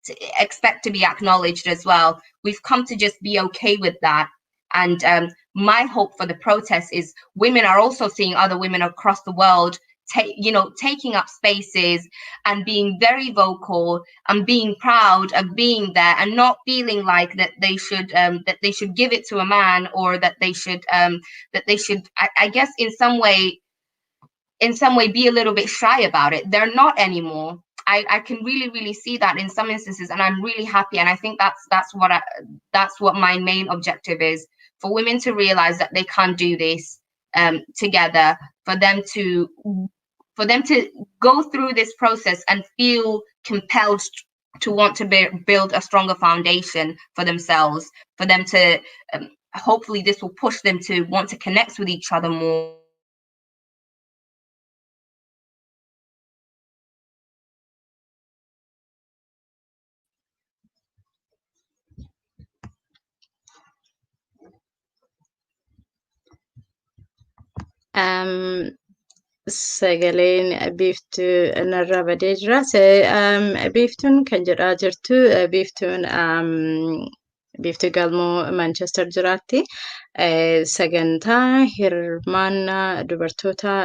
to be acknowledged as well. We've come to just be okay with that. And my hope for the protest is women are also seeing other women across the world taking up spaces and being very vocal and being proud of being there, and not feeling like that they should give it to a man, or that they should I guess in some way be a little bit shy about it. They're not anymore. I can really see that in some instances, and I'm really happy. And I think that's what my main objective is, for women to realize that they can't do this together, for them to go through this process and feel compelled to want to build a stronger foundation for themselves, for them to hopefully this will push them to want to connect with each other more. Sagaleen biiftuu narraa badee jira. Biiftuun kan jedhaa jirtu biiftuu galmoo Manchester jiraatti. Sagantaa hirmaannaa dubartoota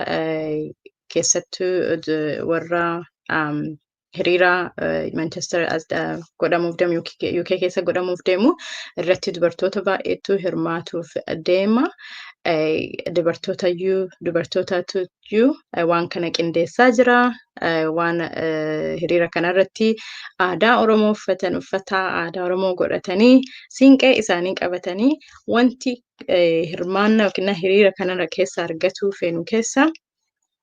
keessattuu warra hiriira Manchester godhamuuf deemu UK keessa godhamuuf deemu irratti dubartoota baay'eetu hirmaatuuf deema. Dubartootatu waan kana qindeessaa jira. Waan hiriira kanarratti aadaa Oromoo uffata aadaa Oromoo godhatanii siinqee isaanii qabatanii wanti hirmaannaa yookiin hiriira kanarra keessa argatu feenu keessa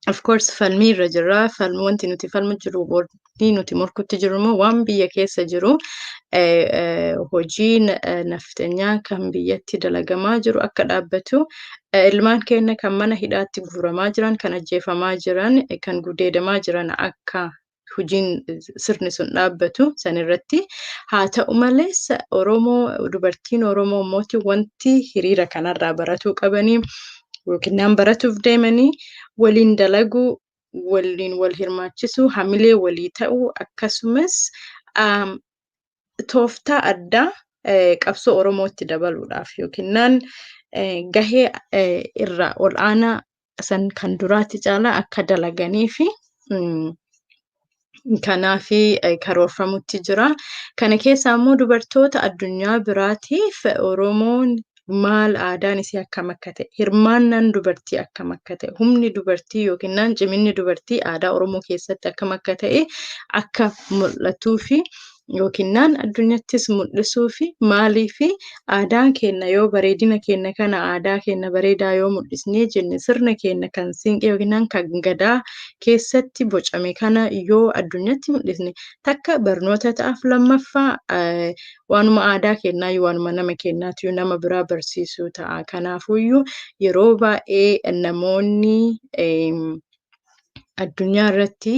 of course falmii irra jira. Wanti nuti falmu jiru, wanti nuti morkutti jiru immoo waan biyya keessa jiru hojiin naftanyaa kan biyyatti dalagamaa jiru akka dhaabbatu, ilmaan keenya kan mana hidhaatti guuramaa jiran, kan ajjeefamaa jiran, kan gudeedamaa jiran akka hojiin sirni sun dhaabbatu sanirratti. Haa ta'u malees dubartiin Oromoo mootii wanti hiriira kanarraa baratuu qabanii yookiin baratuuf deemanii waliin dalaguu, waliin wal hirmaachisuu, hamilee walii ta'uu, akkasumas tooftaa addaa qabsoo Oromootti dabaluudhaaf yookiin gahee irraa ol aanaa san kan duraatti caalaa akka dalaganii fi kanaafi karoorfamutti jira. Kana keessaa immoo dubartoota addunyaa biraatiif Oromoon maal aadaan isii akkam akka ta'e, hirmaannaan dubartii akkam akka ta'e, humni dubartii yookiin ciminni dubartii aadaa Oromoo keessatti akkam akka ta'e akka mul'atuu fi yookiin addunyattis mul'isuu fi maaliifi aadaan keenya yoo bareedina keenya kana aadaa keenya bareedaa yoo mul'isnee jenne sirna keenya kan siinqee yookiin kan gadaa keessatti bocame kana yoo addunyatti mul'isne takka barnoota ta'aaf, lammaffaa waanuma aadaa keenyaa waanuma nama keenyaatu nama biraa barsiisuu ta'a. Kanaafuyyuu yeroo baay'ee namoonni addunyaa irratti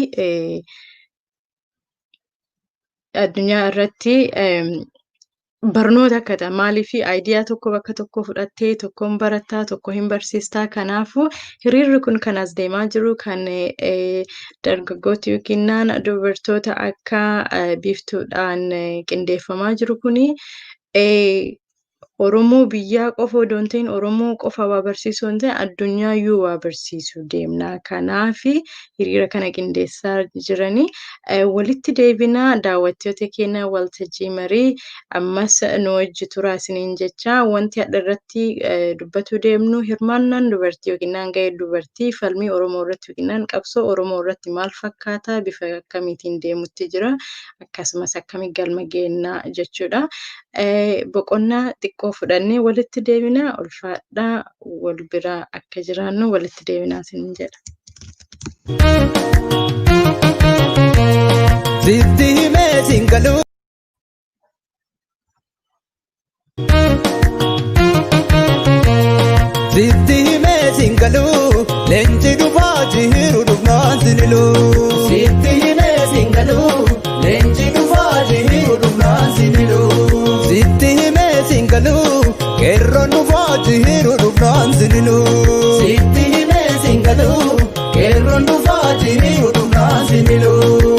barnoota akka ta'a. Maaliifi aayidiyaa tokko bakka tokko fudhattee tokkoon barataa tokko hin barsiistaa. Kanaafuu hiriirri kun kan as deemaa jiru kan dargaggooti yookiin dubartoota akka biiftuudhaan qindeeffamaa jiru kuni Oromoo biyyaa qofa odoo hin ta'in Oromoo qofa waa barsiisuu hin ta'in addunyaayyu waa barsiisuu deemna. Kanaafi hiriira kana qindeessaa jiranii. Walitti deebinaa daawwattoota keenya waltajjii marii ammas nu wajji turaa isiniin jecha wanti hadha irratti dubbachuu deemnu hirmaannaan dubartii yookiin gahee dubartii falmii Oromoo irratti yookiin qabsoo Oromoo irratti maal fakkaata, bifa akkamiitiin deemutti jira, akkasumas akkamiin galma geennaa jechuudha. Boqonnaa xiqqoo fudhannee walitti deebinaa. Ulfaadhaa wal biraa akka jiraannu walitti deebinaa isiniin jedha. Sitti himee singaluu. sitti himee singaluu leenji dhufaa jiru dhufnaan siniluu sitti himee singaluu leenji dhufaa jiru dhufnaan siniluu sitti himee singaluu qeerroon dhufaa jiru dhufnaan siniluu sitti himee singaluu qeerroon dhufaa jiru dhufnaan siniluu.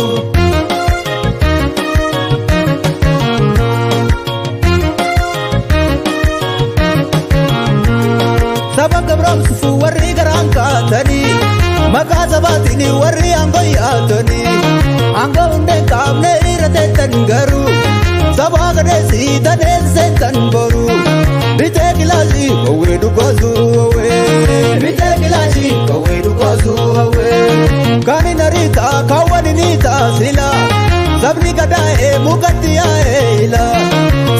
Saba gabroomsu warri garaan kaatanii maqaa sabaatiin warri aangoo yaatanii aangoo hundee qaamne irra teessan garuu sabaa gadeessi tadees seensan boru bitee gilaashii hawwee dhugaasu hawwee bitee gilaashii hawwee dhugaasu hawwee kaani nariitaa kaawwani niitaa sila sabni gadaa'ee mukatti yaa'ee ila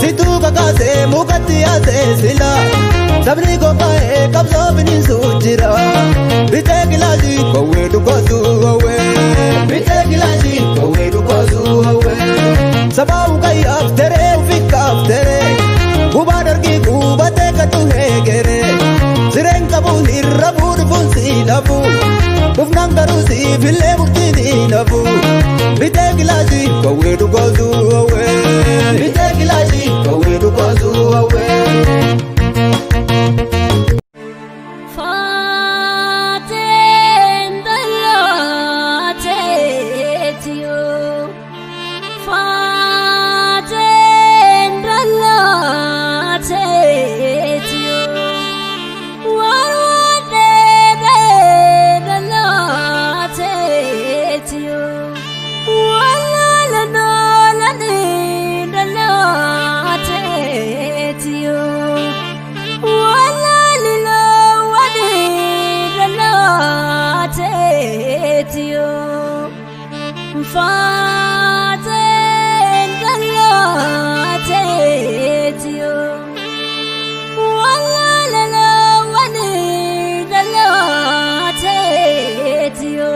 situu kakaasee mukatti yaasee sila sabni gogaa'ee qabsoo biniinsu jira bitee gilaashii hawwee dhugaasu hawwee bitee gilaashii hawwee dhugaasu hawwee sabaa ugayyaaf teree ufikkaaf teree gubaa dargii gubatee kadhu heegere sireen qabuun irra fuudhuun si lafu dhufnaan garuu siifillee murtiini nafu bitee gilaashii hawwee dhugaasu hawwee bitee gilaashii hawwee dhugaasu hawwee. Fateen dallaateetiyo Fateen dallaateetiyo warwaadheedhee dallaateetiyo walaalanoolanii dallaateetiyo Fateen dallaateetiyo walaalanoolanii dallaateetiyo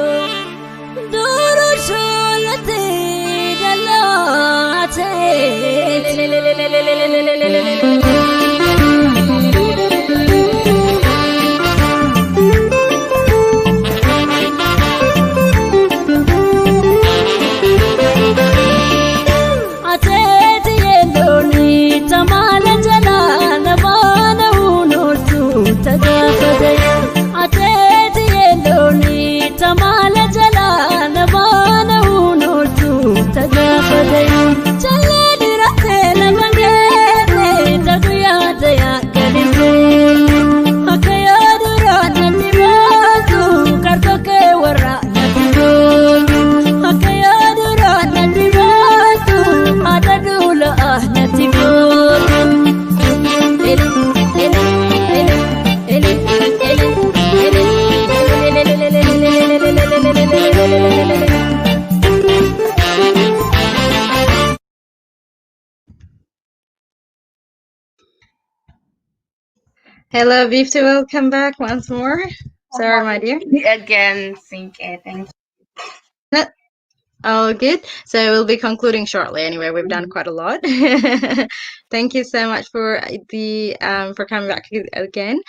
duruu shoolatii dallaateetiyo. Hello, Vifty. Welcome back once more. Sorry, my dear. Again, Sinke, thank you. All good. So we'll be concluding shortly. Anyway, we've done quite a lot. Thank you so much for for coming back again.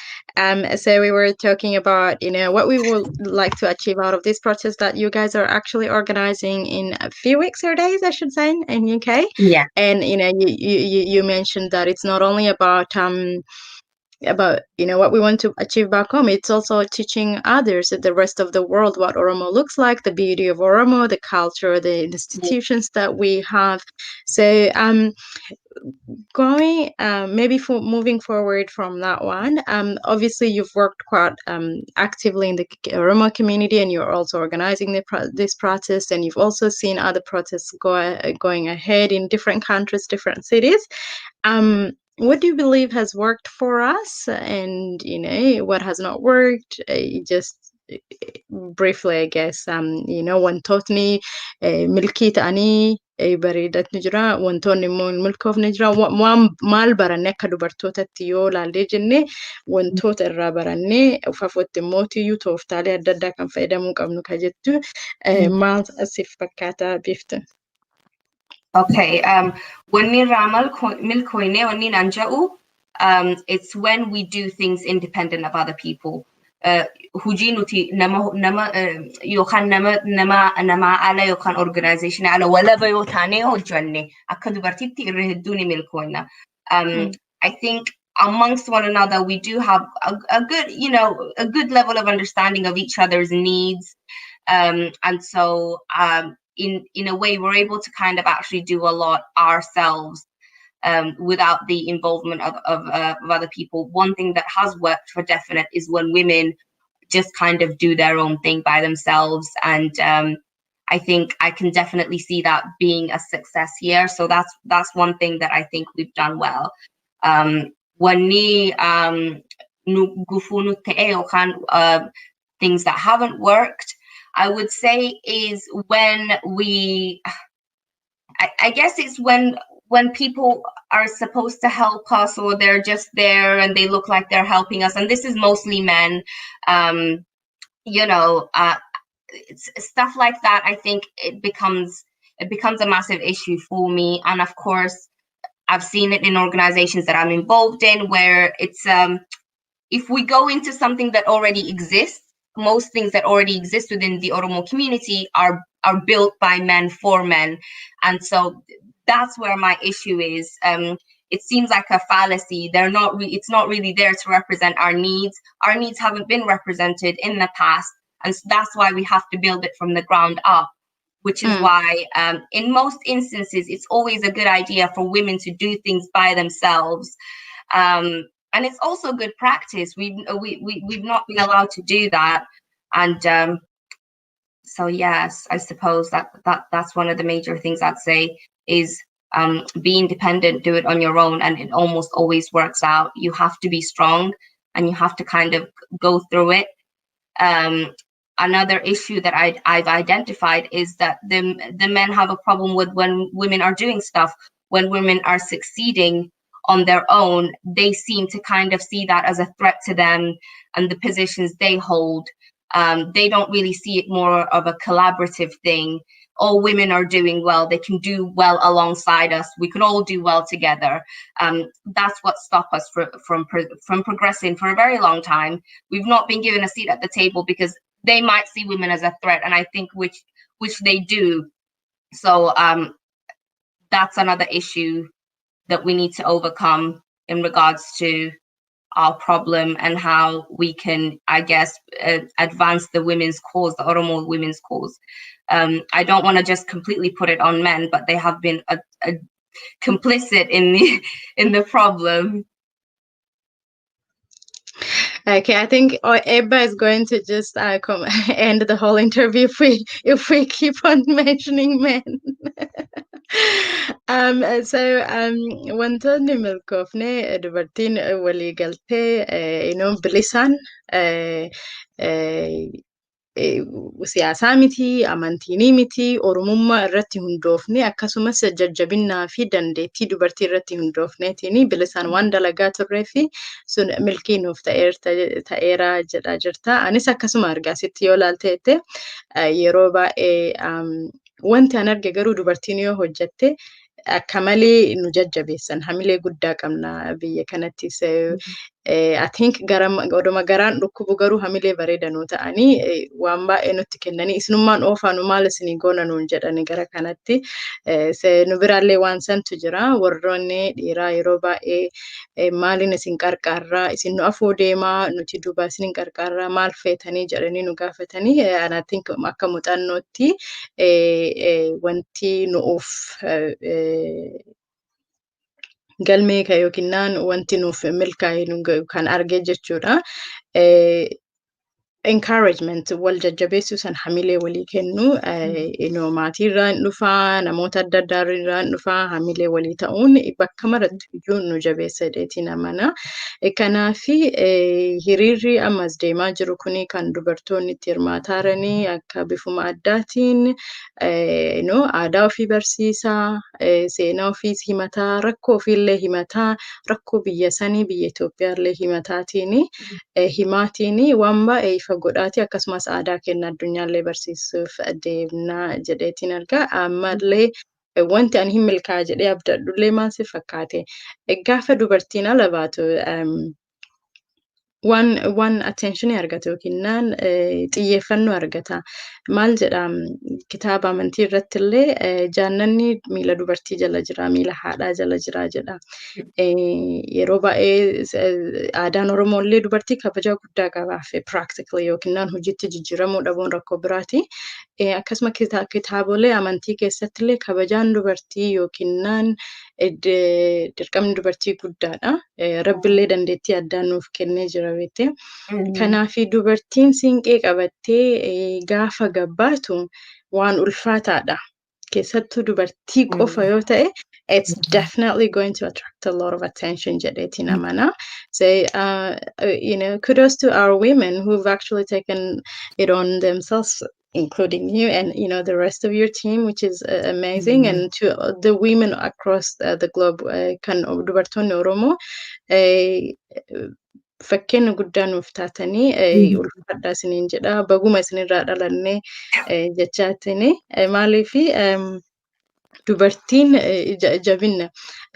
So we were talking about what we would like to achieve out of this protest that you guys are actually organizing in a few weeks or days, I should say, in UK. Yeah. And you mentioned that it's not only about what we want to achieve back home. It's also teaching others, the rest of the world, what Oromo looks like, the beauty of Oromo, the culture, the institutions that we have. So going maybe for moving forward from that one, obviously you've worked quite actively in the Oromo community, and you're also organizing this protest, and you've also seen other protests going ahead in different countries, different cities. What do you believe has worked for us, and what has not worked? Just briefly, I guess. Wantootni milkii ta'anii bareedatu jira, wantoonni immoo hin milkoofne jira. Waan maal baranne akka dubartootatti yoo laallee jenne wantoota irraa barannee ufafootti immoo tiyyuu tooftaalee adda addaa kan fayyadamuu qabnu ka jettu maal siif fakkaata Biftu? Okay. Wanni irraa milkooyne wanni naan jedhu It's when we do things independent of other people. Hujii nuti nama yookaan nama ala yookaan organization ala walaba yoo taane hojjanne akka dubartiitti irra hedduu ni milkoona. I think amongst one another we do have a good, a good level of understanding of each other's needs, and so in a way we're able to kind of actually do a lot ourselves. Without the involvement of other people. One thing that has worked for definite is when women just kind of do their own thing by themselves. And I think I can definitely see that being a success here. So that's one thing that I think we've done well. Things that haven't worked, I would say, is when I guess it's when people are supposed to help us, or they're just there and they look like they're helping us, and this is mostly men, it's stuff like that. I think it becomes a massive issue for me. And of course, I've seen it in organizations that I'm involved in, where it's if we go into something that already exists, most things that already exist within the Oromo community are built by men for men, and so that's where my issue is. It seems like a fallacy. It's not really there to represent our needs. Our needs haven't been represented in the past, and so that's why we have to build it from the ground up. Which is why, in most instances, it's always a good idea for women to do things by themselves. And it's also good practice. We've not been allowed to do that, and so yes, I suppose that's one of the major things I'd say is be independent, do it on your own, and it almost always works out. You have to be strong, and you have to kind of go through it. Another issue that I've identified is that the men have a problem with when women are doing stuff. When women are succeeding on their own, they seem to kind of see that as a threat to them and the positions they hold. They don't really see it more of a collaborative thing. All women are doing well. They can do well alongside us. We can all do well together. That's what stopped us from progressing for a very long time. We've not been given a seat at the table because they might see women as a threat, and I think which they do. So that's another issue that we need to overcome in regards to our problem and how we can, I guess, advance the women's cause, the Oromo women's cause. I don't want to just completely put it on men, but they have been a complicit in the problem. Okay, I think Ebba is going to just end the whole interview if we keep on mentioning men. So wantoonni milkoofne dubartiin walii galtee bilisaan siyaasaa miti, amantiinii miti, oromummaa irratti hundoofne akkasumas jajjabinnaa fi dandeettii dubartii irratti hundoofneetiin bilisaan waan dalagaa turree fi sun milkii nuuf ta'eera jedhaa jirta. Anis akkasuma argaa sitti yoo ilaalte yeroo baay'ee wanti an arge garuu dubartiin yoo hojjette akka malee nu jajjabeessan, hamilee guddaa qabna biyya kanatti. I think oduma garaan dhukkubu garuu hamilee bareedanuu ta'anii waan baay'ee nutti kennanii isinummaan oofaanu maal isinii goona nuun jedhani gara kanatti. Nu biraallee waan santu jira. Warroonni dhiiraa yeroo baay'ee maaliin isin qarqaarraa, isin nu afoo deemaa, nuti duuba isin qarqaarraa, maal feetanii jedhanii nu gaafatanii. And I think akka muuxannootti wanti nuuf galmee yookiin wanti nuuf milkaa'e kan arge jechuudha. Encouragement, wal jajjabeessuu san hamilee walii kennu, maatiirraan dhufaa, namoota adda addaarraan dhufaa, hamilee walii ta'uun bakka maratti iyyuu nu jabeessa jedheetiin amana. Kanaafi hiriirri ammas deemaa jiru kuni kan dubartoonni itti hirmaataaranii akka bifuma addaatiin aadaa ofii barsiisaa, seenaa ofiis himataa, rakkoo ofiillee himataa, rakkoo biyya sanii biyya Itoophiyaallee himataatiin himaatiin waan baay'ee ifa godhaati. Akkasumas aadaa keenya addunyaallee barsiisuuf deemnaa jedheetiin argaa. Ammallee wanti ani hin milkaa'a jedhee abdadhullee maal si fakkaate gaafa dubartiin ala baatu waan attentionii argata yookiin xiyyeeffannoo argata. Maal jedha kitaaba amantii irratti illee jaannanni miila dubartii jala jira, miila haadhaa jala jira jedha. Yeroo baay'ee aadaan Oromoo illee dubartii kabaja guddaa qabaaf practically yookiin hojiitti jijjiiramuu dhabuun rakkoo biraati. Akkasuma kitaabolee amantii keessatti illee kabajaan dubartii yookiin dirqamni dubartii guddaadha. Rabbillee dandeettii addaan nuuf kennee jira beekte. Kanaaf dubartiin siinqee qabattee gaafa gabbaatu waan ulfaataadha. Keessattuu dubartii qofa yoo ta'e, it's definitely going to attract a lot of attention jedheetiin amana. So, kudos to our women who've actually taken it on themselves, including you and the rest of your team, which is amazing, and to the women across the globe. Kan dubartoonni Oromoo fakkeenya guddaa nuuf taatanii ulfaadhaa isiniin jedha. Baguma isinirraa dhalannee jechaatini. Maaliifi dubartiin jabinna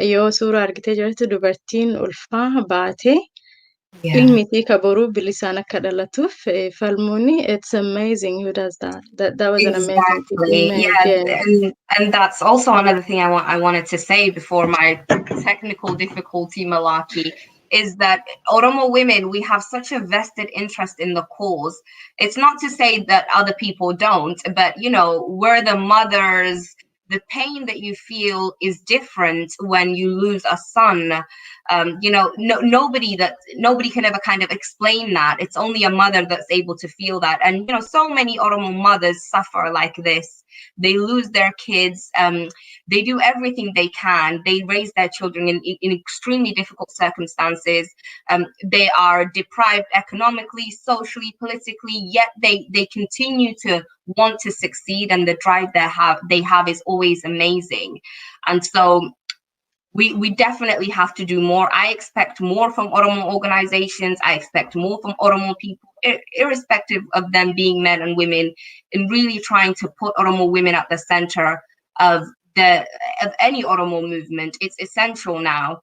yoo suuraa argitee jirtu dubartiin ulfaa baatee ilmiitii kaboruu bilisaan akka dhalatuuf falmuuni. It's amazing who does that. That was an amazing Exactly. Yeah. And that's also another thing I wanted to say before my technical difficulty malarkey is that Oromo women, we have such a vested interest in the cause. It's not to say that other people don't, but we're the mothers. The pain that you feel is different when you lose a son. Nobody can ever kind of explain that. It's only a mother that's able to feel that. And so many Oromo mothers suffer like this. They lose their kids. They do everything they can. They raise their children in extremely difficult circumstances. They are deprived economically, socially, politically, yet they continue to want to succeed, and the drive they have is always amazing. And so we definitely have to do more. I expect more from Oromo organizations. I expect more from Oromo people, irrespective of them being men and women, in really trying to put Oromo women at the center of any Oromo movement. It's essential now.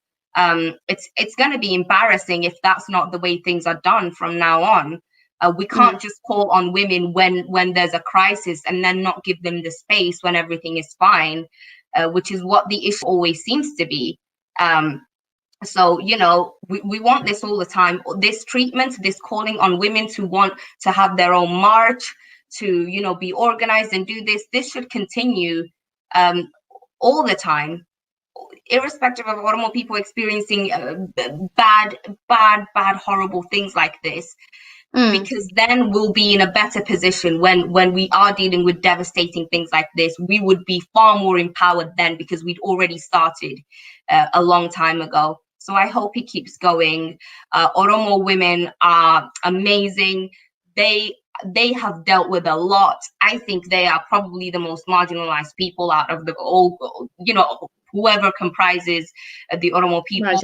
It's going to be embarrassing if that's not the way things are done from now on. We can't just call on women when there's a crisis and then not give them the space when everything is fine. Which is what the issue always seems to be. So, we want this all the time. This treatment, this calling on women to want to have their own march, to, be organized and do this. This should continue all the time, irrespective of Oromo people experiencing bad, horrible things like this. Because then we'll be in a better position when we are dealing with devastating things like this. We would be far more empowered then, because we'd already started a long time ago. So I hope it keeps going. Oromo women are amazing. They have dealt with a lot. I think they are probably the most marginalized people out of the all, whoever comprises the Oromo people.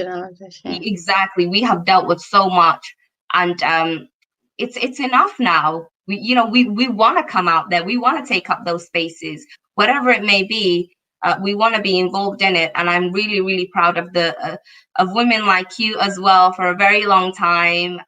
Exactly. We have dealt with so much. And it's enough now. We want to come out there. We want to take up those spaces, whatever it may be. We want to be involved in it. And I'm really, really proud of of women like you as well for a very long time,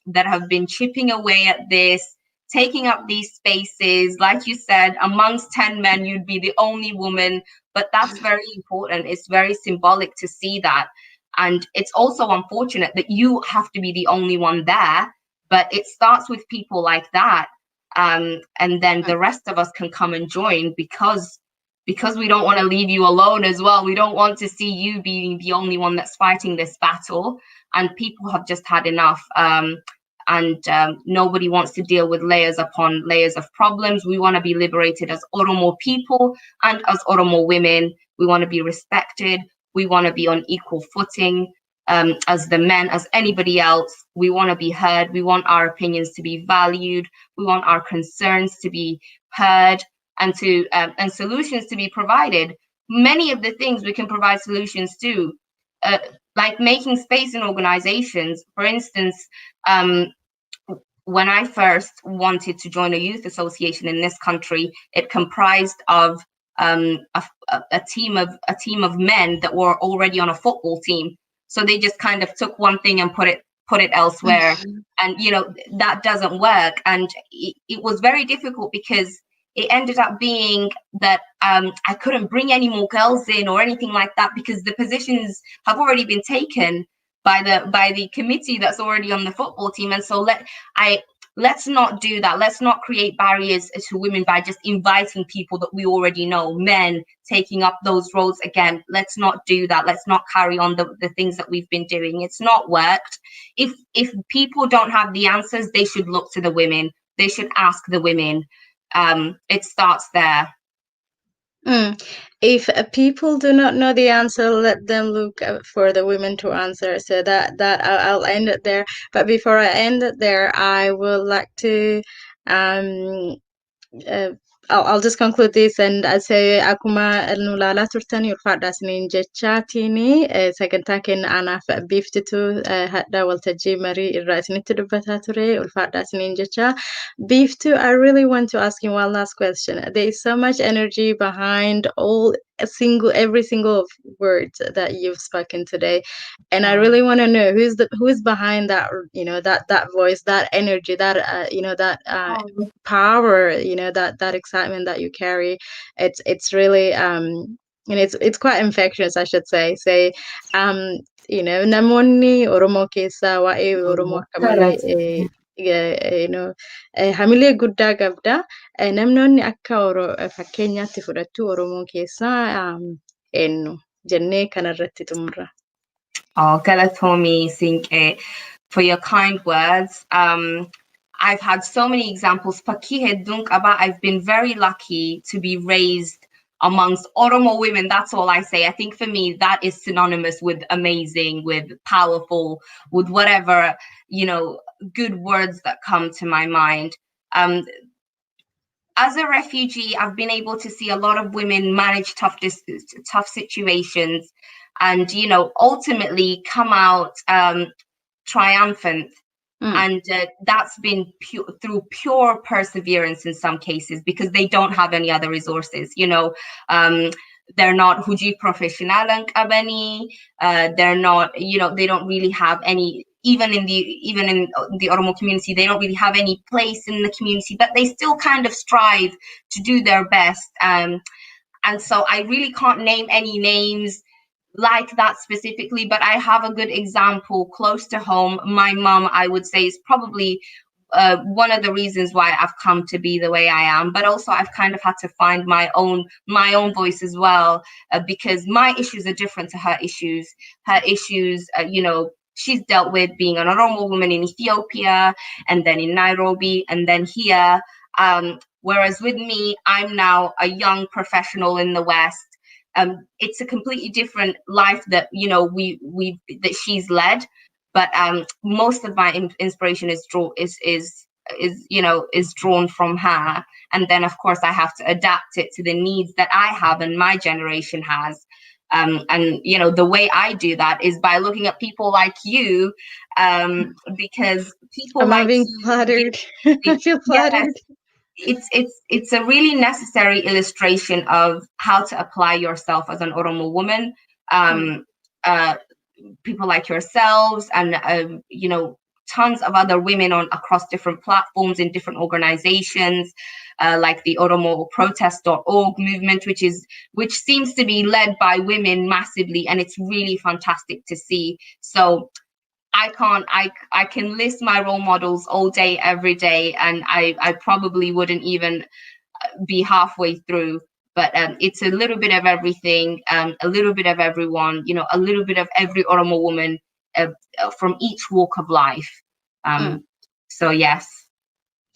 that have been chipping away at this, taking up these spaces. Like you said, amongst 10 men, you'd be the only woman, but that's very important. It's very symbolic to see that. And it's also unfortunate that you have to be the only one there. But it starts with people like that, and then the rest of us can come and join, because we don't want to leave you alone as well. We don't want to see you being the only one that's fighting this battle, and people have just had enough. And nobody wants to deal with layers upon layers of problems. We want to be liberated as Oromo people and as Oromo women. We want to be respected. We want to be on equal footing. As the men, as anybody else. We want to be heard. We want our opinions to be valued. We want our concerns to be heard, and solutions to be provided. Many of the things we can provide solutions to, like making space in organizations. For instance, when I first wanted to join a youth association in this country, it comprised of a team of men that were already on a football team. So they just kind of took one thing and put it elsewhere. And that doesn't work. And it was very difficult because it ended up being that I couldn't bring any more girls in or anything like that, because the positions have already been taken by the committee that's already on the football team. And so let's not do that. Let's not create barriers to women by just inviting people that we already know, men taking up those roles again. Let's not do that. Let's not carry on the things that we've been doing. It's not worked. If people don't have the answers, they should look to the women. They should ask the women. It starts there. If people do not know the answer, let them look for the women to answer. So that I'll end it there. But before I end it there, I would like to I'll just conclude this and I say akkuma nulaalaa turtanii ulfaadhaa isiniin jechaatini sagantaa kenna anaaf biiftitu hadhaa waltajjii marii irraa isinitti dubbataa ture ulfaadhaa isiniin jecha. Biiftu, I really want to ask you one last question. There is so much energy behind every single word that you've spoken today, and I really want to know who's behind that, that voice, that energy, that power, that excitement that you carry. It's really it's quite infectious, I should say. Namoonni Oromoo keessaa waa'ee Oromoo akka malee hamilee guddaa qabda. Namoonni akka fakkeenyaatti fudhattu Oromoo keessaa eenyu jennee kanarratti xumurra. Oh, Galatomi Sinke, for your kind words. I've had so many examples. I've been very lucky to be raised amongst Oromo women. That's all I say. I think for me, that is synonymous with amazing, with powerful, with whatever, good words that come to my mind. As a refugee, I've been able to see a lot of women manage tough situations and, ultimately come out triumphant. And that's been through pure perseverance in some cases, because they don't have any other resources. They're not huji professional and kabani. They're not, they don't really have any, even in the Oromo community, they don't really have any place in the community, but they still kind of strive to do their best. And so I really can't name any names like that specifically, but I have a good example close to home. My mom, I would say, is probably one of the reasons why I've come to be the way I am, but also I've kind of had to find my own voice as well, because my issues are different to her issues. Her issues, she's dealt with being an Oromo woman in Ethiopia, and then in Nairobi, and then here. Whereas with me, I'm now a young professional in the West. It's a completely different life that that she's led, but most of my inspiration is drawn from her, and then of course I have to adapt it to the needs that I have and my generation has. And the way I do that is by looking at people like you, because people like being flattered. I feel flattered. It's a really necessary illustration of how to apply yourself as an Oromo woman. People like yourselves and tons of other women across different platforms in different organizations, like the Oromo Protest.org movement, which seems to be led by women massively, and it's really fantastic to see. So I can list my role models all day, every day, and I probably wouldn't even be halfway through. But it's a little bit of everything, a little bit of everyone, a little bit of every Oromo woman from each walk of life. So yes.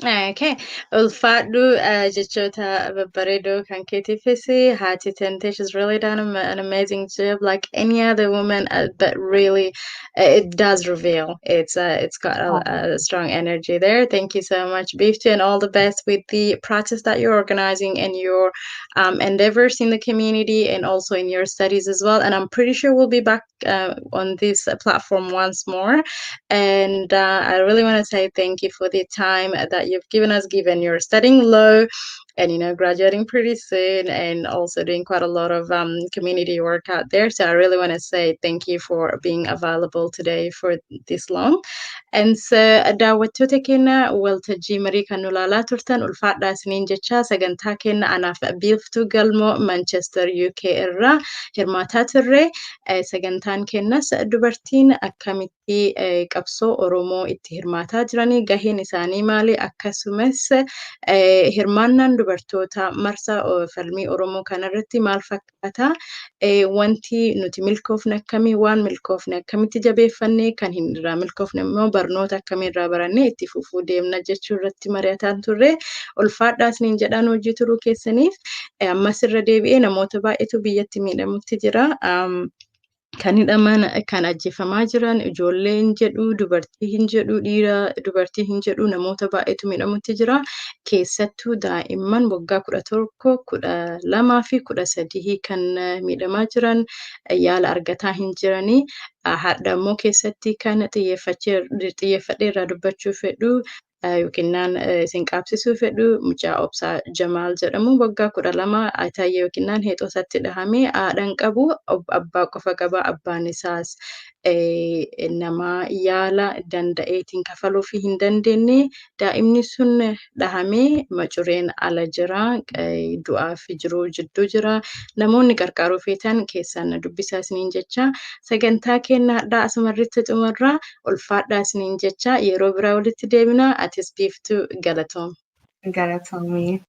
Okay. Ulfaadhu jechoota babbareedoo kan keetiifis haati tante, she's really done an amazing job, like any other woman, but really it does reveal. It's got a strong energy there. Thank you so much, Beefty, and all the best with the practice that you're organizing and your endeavors in the community and also in your studies as well. And I'm pretty sure we'll be back on this platform once more. And I really want to say thank you for the time that you've given us, given you're studying law and graduating pretty soon, and also doing quite a lot of community work out there. So I really want to say thank you for being available today for this long. And so daawwattoota keenya waltajjii marii kan nu ilaalaa turtan ulfaadhaa isiniin jechaa sagantaa keenya anaaf biiftuu galmoo Manchester UK irraa hirmaataa turre. Sagantaan kennas dubartiin akkamitti qabsoo Oromoo itti hirmaataa jiranii, gaheen isaanii maali, akkasumas hirmaannaan dubartoota marsa falmii Oromoo kanarratti maal fakkaata, wanti nuti milkoofne akkamii, waan milkoofne akkamitti jabeeffannee, kan hin irraa milkoofne immoo barnoota akkamii irraa barannee itti fufuu deemna jechuu irratti mari'ataan turre. Ulfaadhaa isiniin jedhaan hojii turuu keessaniif. Ammas irra deebi'ee namoota baay'eetu biyyatti miidhamutti jira. Kan hidhaman, kan ajjeefamaa jiran, ijoollee hin jedhu, dubartii hin jedhu, dhiira dubartii hin jedhu, namoota baay'eetu miidhamutti jira. Keessattuu daa'imman waggaa 11, 12 fi 13 kan miidhamaa jiran, yaala argataa hin jiranii. Har'a immoo keessatti kan xiyyeeffadhee irraa dubbachuu fedhu yookiin isin qaabsisuu fedhu mucaa obsaa Jamaal jedhamu waggaa 12 Ataayee yookiin heexoosatti dhahamee haadhan qabu abbaa qofa qaba. Abbaan isaas nama yaala danda'eetiin kafaluu fi hin dandeenye. Daa'imni sun dhahamee macureen ala jira, du'aa fi jiruu jidduu jira. Namoonni gargaaruu feetan keessaan dubbisaa isiniin jecha sagantaa keenya har'aa asumarratti xumurra. Ulfaadhaa isiniin jecha yeroo biraa walitti deebina. Atis biiftuu galatoom. Galatoomii.